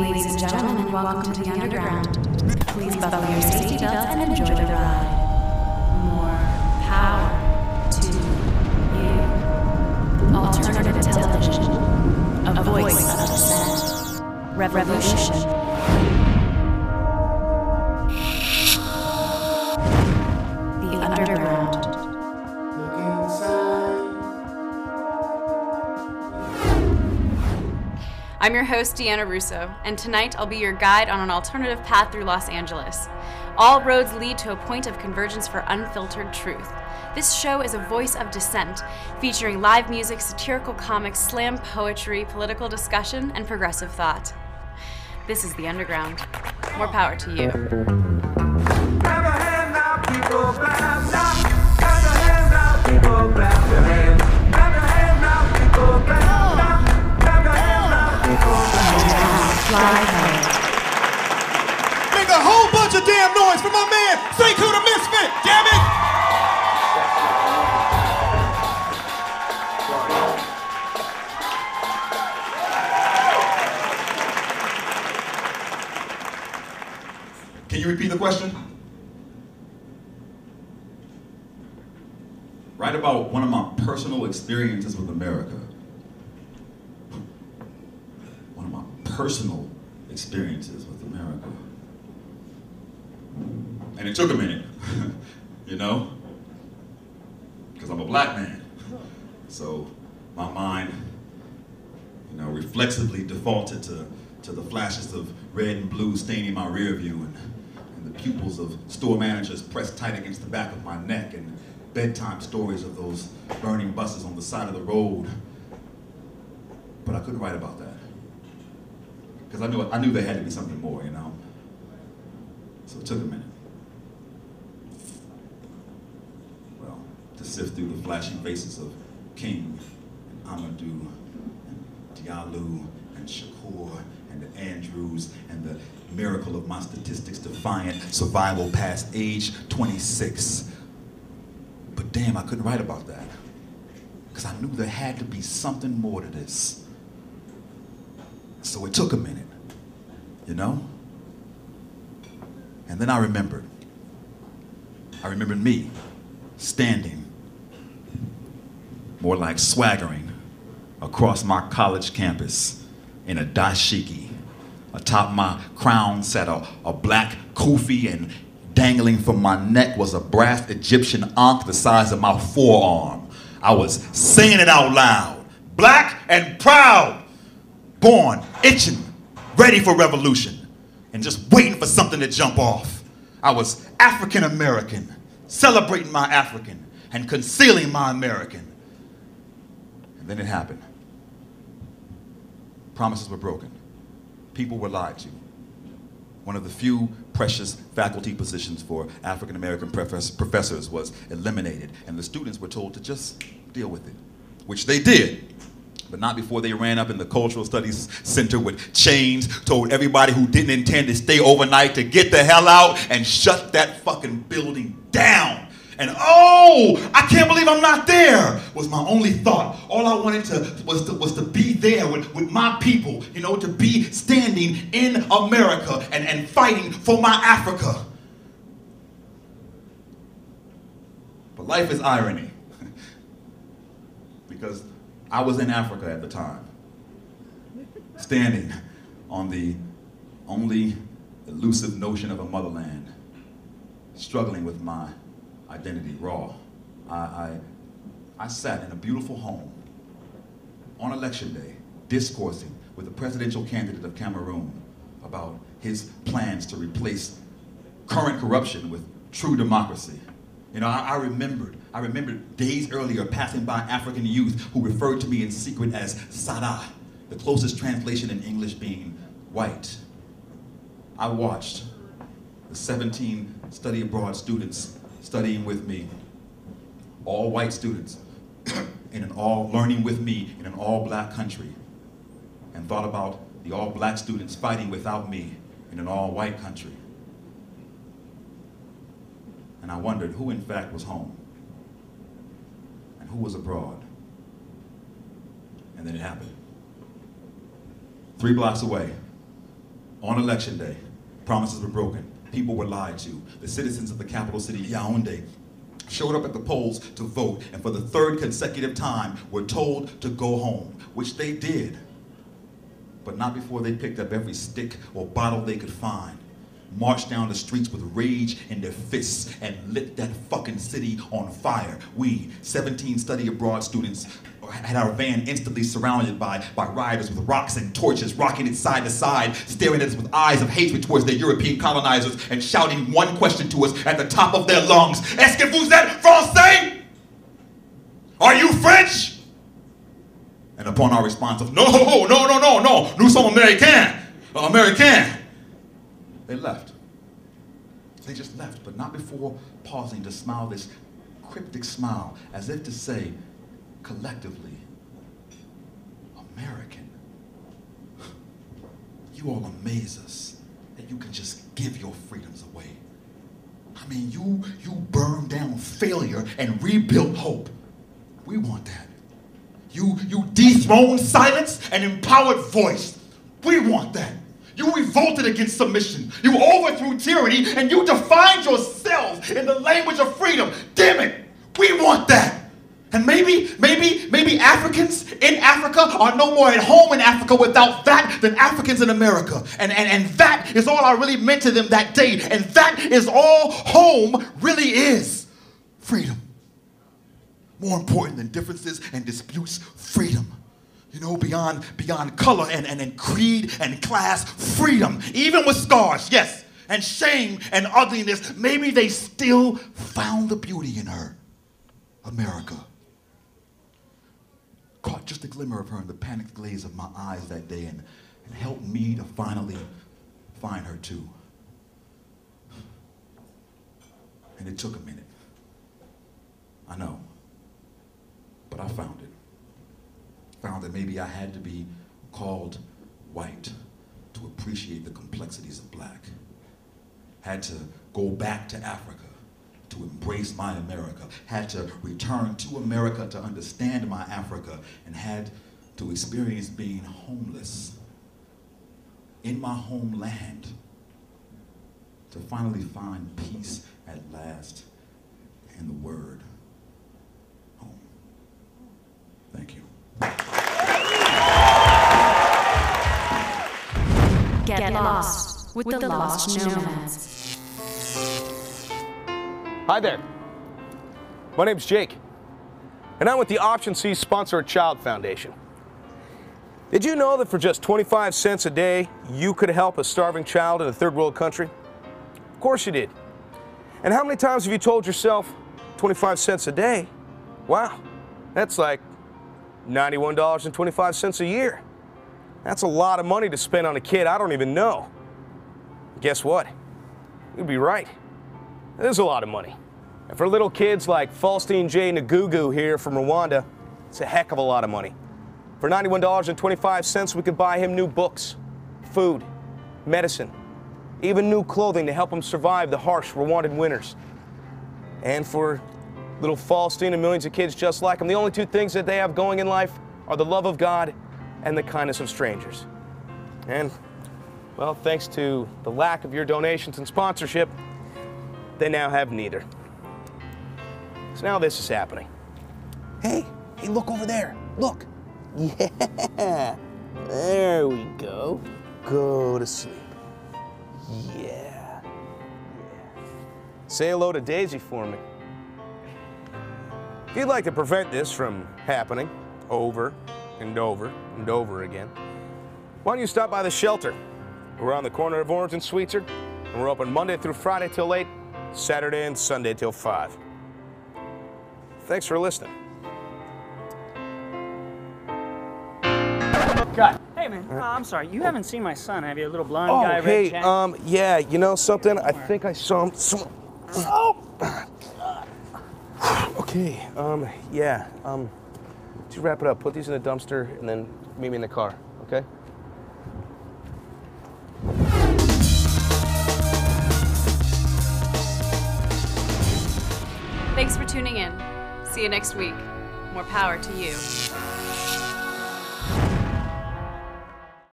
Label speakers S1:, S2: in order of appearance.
S1: Ladies and gentlemen, welcome to the underground. Please buckle your safety belts and enjoy the ride. More power to you. Alternative television. A voice of dissent. Revolution. The underground.
S2: I'm your host, Deanna Russo, and tonight I'll be your guide on an alternative path through Los Angeles. All roads lead to a point of convergence for unfiltered truth. This show is a voice of dissent, featuring live music, satirical comics, slam poetry, political discussion, and progressive thought. This is the underground. More power to you.
S3: Clap your hands now, people, clap now. Clap your hands now, people, clap your hands. Clap your hands now, people, clap now. Clap your hands now, people, clap now.
S4: Make a whole bunch of damn noise for my man, Sekou the Misfit, damn it! Can you repeat the question?
S5: Write about one of my personal experiences with America. One of my personal experiences with America. And it took a minute, you know? Because I'm a black man. So my mind, you know, reflexively defaulted to the flashes of red and blue staining my rear view and the pupils of store managers pressed tight against the back of my neck and bedtime stories of those burning buses on the side of the road. But I couldn't write about that. Because I knew there had to be something more, you know? So it took a minute. Well, to sift through the flashing faces of King and Amadou and Diallo and Shakur and the Andrews and the miracle of my statistics defiant survival past age 26. But damn, I couldn't write about that. Because I knew there had to be something more to this. So it took a minute, you know? And then I remembered. I remembered me standing, more like swaggering, across my college campus in a dashiki. Atop my crown sat a black kufi, and dangling from my neck was a brass Egyptian ankh the size of my forearm. I was saying it out loud. Black and proud. Born, itching, ready for revolution, and just waiting for something to jump off. I was African American, celebrating my African and concealing my American. And then it happened. Promises were broken. People were lied to. One of the few precious faculty positions for African American professors was eliminated, and the students were told to just deal with it, which they did. But not before they ran up in the Cultural Studies Center with chains, told everybody who didn't intend to stay overnight to get the hell out and shut that fucking building down. And oh, I can't believe I'm not there, was my only thought. All I wanted was to be there with my people, you know, to be standing in America and fighting for my Africa. But life is irony. Because I was in Africa at the time, standing on the only elusive notion of a motherland, struggling with my identity raw. I sat in a beautiful home on election day, discoursing with the presidential candidate of Cameroon about his plans to replace current corruption with true democracy. You know, I remembered days earlier passing by African youth who referred to me in secret as Sada, the closest translation in English being white. I watched the 17 study abroad students studying with me, all white students, learning with me in an all black country, and thought about the all black students fighting without me in an all white country. And I wondered who in fact was home and who was abroad. And then it happened. 3 blocks away, On election day, promises were broken. People were lied to. The citizens of the capital city, Yaoundé, showed up at the polls to vote, and for the third consecutive time were told to go home, which they did. But not before they picked up every stick or bottle they could find, marched down the streets with rage in their fists, and lit that fucking city on fire. We, 17 study abroad students, had our van instantly surrounded by rioters with rocks and torches, rocking it side to side, staring at us with eyes of hatred towards their European colonizers, and shouting one question to us at the top of their lungs: Est-ce que vous êtes français? Are you French? And upon our response of, no, nous sommes américains, American, they left. They just left, but not before pausing to smile this cryptic smile, as if to say, collectively, American, you all amaze us that you can just give your freedoms away. I mean, you burned down failure and rebuilt hope. We want that. You dethroned silence and empowered voice. We want that. You revolted against submission. You overthrew tyranny, and you defined yourselves in the language of freedom. Damn it, we want that. And maybe Africans in Africa are no more at home in Africa without that than Africans in America. And that is all I really meant to them that day. And that is all home really is. Freedom. More important than differences and disputes, freedom. You know, beyond color and creed and class, freedom. Even with scars, yes, and shame and ugliness, maybe they still found the beauty in her. America. Caught just a glimmer of her in the panicked glaze of my eyes that day and helped me to finally find her too. And it took a minute. I know. But I found it. Found that maybe I had to be called white to appreciate the complexities of black. Had to go back to Africa to embrace my America. Had to return to America to understand my Africa, and had to experience being homeless in my homeland to finally find peace at last in the word home. Thank you.
S1: Get lost with the Lost Nomads.
S6: Hi there. My name's Jake, and I'm with the Option C Sponsor a Child Foundation. Did you know that for just 25 cents a day, you could help a starving child in a third world country? Of course you did. And how many times have you told yourself, 25 cents a day? Wow, that's like $91.25 a year. That's a lot of money to spend on a kid I don't even know. Guess what? You'd be right. It is a lot of money. And for little kids like Faustine J. Ngugu here from Rwanda, it's a heck of a lot of money. For $91.25, we could buy him new books, food, medicine, even new clothing to help him survive the harsh Rwandan winters. And for little Faustine and millions of kids just like him, the only two things that they have going in life are the love of God and the kindness of strangers. And, well, thanks to the lack of your donations and sponsorship, they now have neither. So now this is happening. Hey, look over there. Look. Yeah. There we go. Go to sleep. Yeah. Say hello to Daisy for me. If you'd like to prevent this from happening over and over and over again, why don't you stop by the shelter? We're on the corner of Orange and Sweetser, and we're open Monday through Friday till 8, Saturday and Sunday till 5. Thanks for listening.
S7: God. Hey, man. I'm sorry. You haven't seen my son, have you? A little blonde guy,
S6: hey,
S7: red jacket?
S6: yeah, you know something? I think I saw him. Oh! Okay, yeah, would you wrap it up? Put these in the dumpster and then meet me in the car, okay?
S2: Thanks for tuning in. See you next week. More power to you.